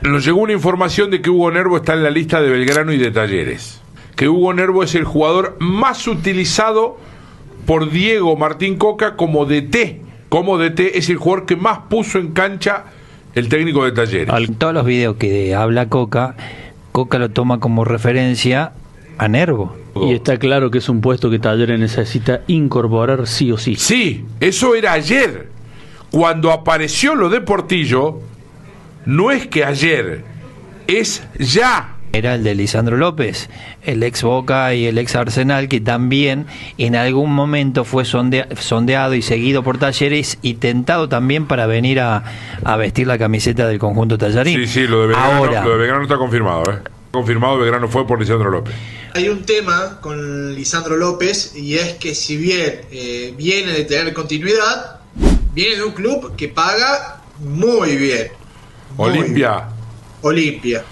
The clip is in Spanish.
Nos llegó una información de que Hugo Nervo está en la lista de Belgrano y de Talleres. Que Hugo Nervo es el jugador más utilizado por Diego Martín Coca como DT. Como DT es el jugador que más puso en cancha el técnico de Talleres. En todos los videos que habla Coca, Coca lo toma como referencia a Nervo. Y está claro que es un puesto que Talleres necesita incorporar sí o sí. Sí, eso era ayer. Cuando apareció lo de Portillo, no es que ayer, es ya. Era el de Lisandro López, el ex Boca y el ex Arsenal, que también en algún momento fue sondeado y seguido por Talleres y tentado también para venir a vestir la camiseta del conjunto tallarín. Sí, sí, lo de Belgrano está confirmado, ¿eh? Confirmado, Belgrano fue por Lisandro López. Hay un tema con Lisandro López y es que si bien viene de tener continuidad, viene de un club que paga muy bien. Olimpia. Olimpia.